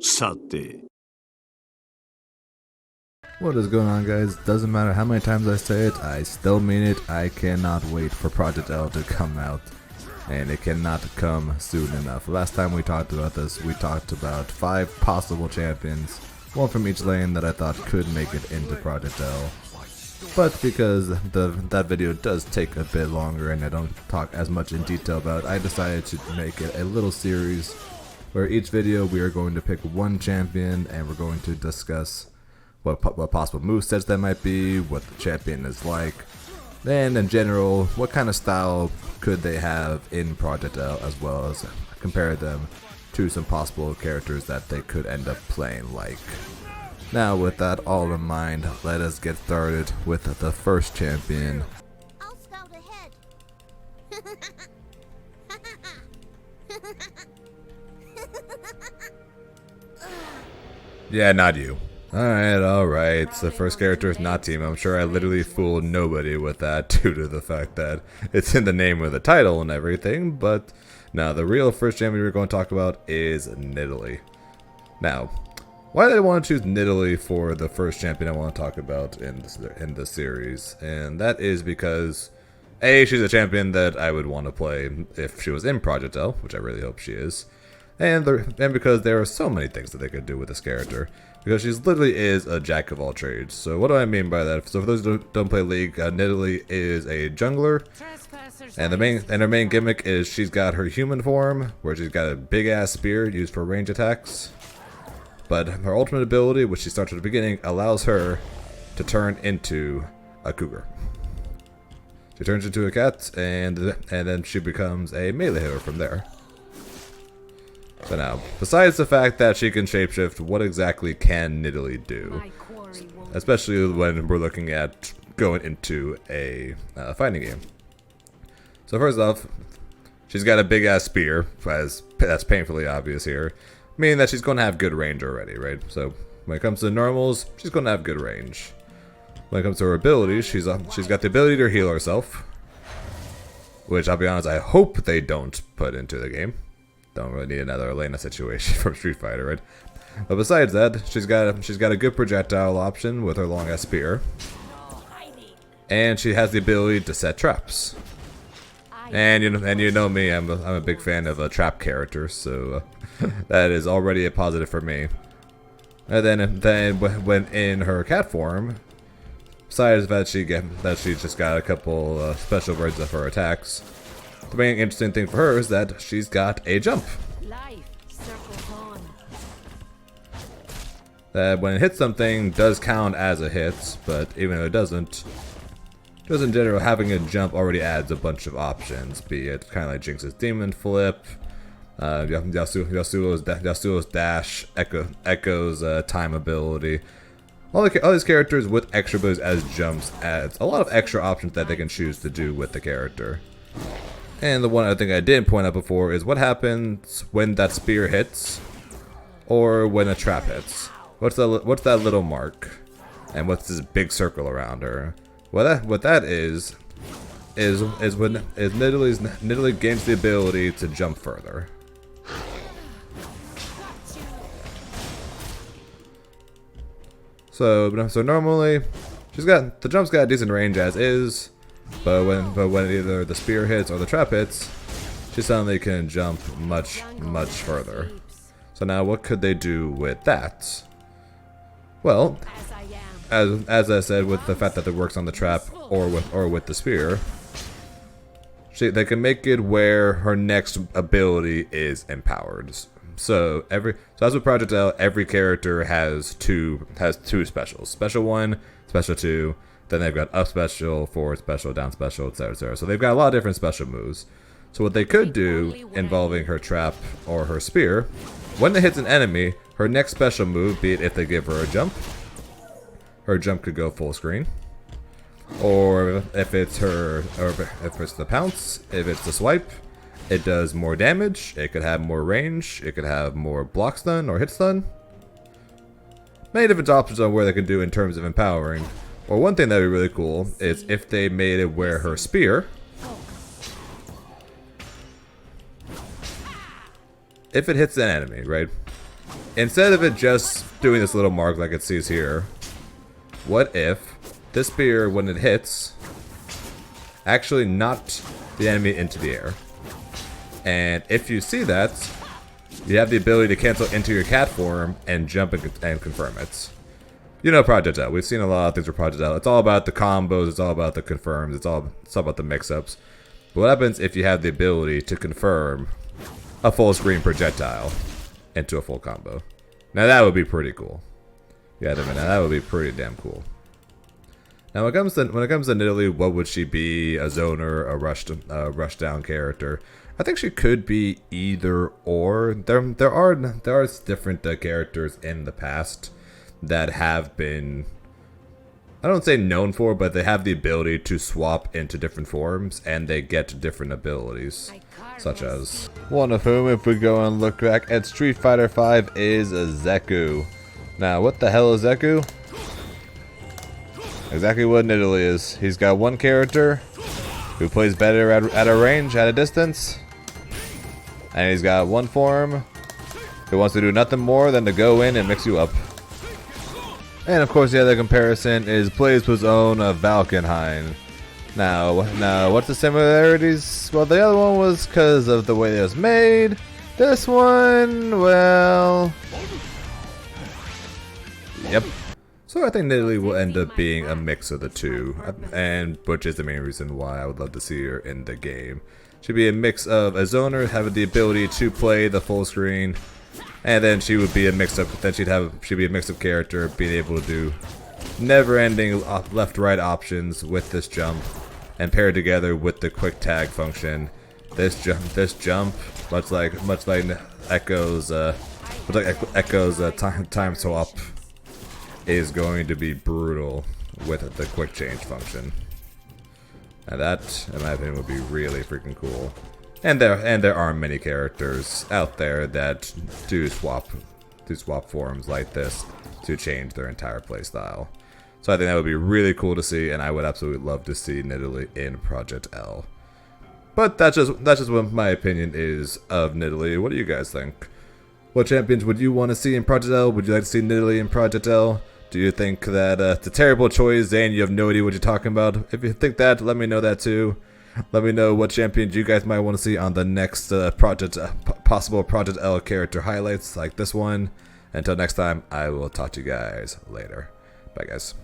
さて What is going on, guys? Doesn't matter how many times I say it, I still mean it. I cannot wait for Project L to come out, and it cannot come soon enough. Last time we talked about this, we talked about 5 possible champions, one from each lane that I thought could make it into Project L. But because that video does take a bit longer and I don't talk as much in detail about it, I decided to make it a little series where each video we are going to pick one champion and we're going to discuss what possible movesets that might be, what the champion is like, and in general, what kind of style could they have in Project L, as well as compare them to some possible characters that they could end up playing like. Now with that all in mind, let us get started with the first champion. I'll scout ahead. Yeah, not you. Alright, so the first character is not team. I'm sure I literally fooled nobody with that due to the fact that it's in the name of the title and everything, but now the real first champion we're going to talk about is Nidalee. Now, why did I want to choose Nidalee for the first champion I want to talk about in this series? And that is because A, she's a champion that I would want to play if she was in Project L, which I really hope she is. And because there are so many things that they could do with this character. Because she literally is a jack of all trades. So what do I mean by that? So for those who don't play League, Nidalee is a jungler. And her main gimmick is she's got her human form, where she's got a big ass spear used for range attacks. But her ultimate ability, which she starts at the beginning, allows her to turn into a cougar. She turns into a cat, and then she becomes a melee hero from there. So now, besides the fact that she can shapeshift, what exactly can Nidalee do? Especially when we're looking at going into a fighting game. So first off, she's got a big ass spear, as that's painfully obvious here, meaning that she's going to have good range already, right? So when it comes to normals, she's going to have good range. When it comes to her abilities, she's got the ability to heal herself, which I'll be honest, I hope they don't put into the game. Don't really need another Elena situation from Street Fighter, right? But besides that, she's got a good projectile option with her long ass spear, and she has the ability to set traps. And you know me, I'm a big fan of trap characters, so that is already a positive for me. And then when in her cat form, besides that she just got a couple special versions of her attacks. The main interesting thing for her is that she's got a jump. That when it hits something does count as a hit, but even though it doesn't, just in general, having a jump already adds a bunch of options. Be it kind of like Jinx's Demon Flip, Yasuo's Dash, Echo's Time ability. All these characters with extra abilities as jumps adds a lot of extra options that they can choose to do with the character. And the one I think I didn't point out before is what happens when that spear hits, or when a trap hits. What's that little mark, and what's this big circle around her? What that is when Nidalee gains the ability to jump further. So normally the jump's got a decent range as is. But when either the spear hits or the trap hits, she suddenly can jump much further. So now what could they do with that? Well, as I said, with the fact that it works on the trap or with the spear, they can make it where her next ability is empowered. So as with Project L, every character has two specials. Special 1, Special 2. Then they've got up special, forward special, down special, etc, etc. So they've got a lot of different special moves. So what they could do involving her trap or her spear, when it hits an enemy, her next special move, be it if they give her a jump could go full screen. Or if it's the pounce, if it's the swipe, it does more damage, it could have more range, it could have more block stun or hit stun. Many different options on where they can do in terms of empowering. Or one thing that would be really cool is if they made it where her spear, if it hits an enemy, right? instead of it just doing this little mark like it sees here, what if this spear, when it hits, actually knocked the enemy into the air? And if you see that, you have the ability to cancel into your cat form and jump and confirm it. You know Project L. We've seen a lot of things with Project L. It's all about the combos, it's all about the confirms, it's all about the mix-ups. But what happens if you have the ability to confirm a full screen projectile into a full combo? Now that would be pretty cool. Yeah, that would be pretty damn cool. Now when it comes to Nidalee, what would she be? A zoner, a rush down character? I think she could be either or. There are different characters in the past that have been, I don't say known for, but they have the ability to swap into different forms and they get different abilities, such as one of whom, if we go and look back at Street Fighter V, is Zeku. Now, what the hell is Zeku? Exactly what Nidalee is. He's got one character who plays better at a range, at a distance, and he's got one form who wants to do nothing more than to go in and mix you up. And of course the other comparison is Blaze's own Valkenhayn. Now, what's the similarities? Well, the other one was because of the way it was made. This one, well, yep. So I think Nidalee will end up being a mix of the two, and which is the main reason why I would love to see her in the game. She'd be a mix of a zoner, having the ability to play the full screen, and then she would be a mix-up. Then she'd be a mix-up character, being able to do never-ending left-right options with this jump, and paired together with the quick tag function. This jump, much like Echo's time swap, is going to be brutal with the quick change function. And that, in my opinion, would be really freaking cool. And there are many characters out there that do swap forms like this to change their entire playstyle. So I think that would be really cool to see, and I would absolutely love to see Nidalee in Project L. But that's just what my opinion is of Nidalee. What do you guys think? What champions would you want to see in Project L? Would you like to see Nidalee in Project L? Do you think that it's a terrible choice, Zane? You have no idea what you're talking about? If you think that, let me know that too. Let me know what champions you guys might want to see on the next possible Project L character highlights like this one. Until next time, I will talk to you guys later. Bye, guys.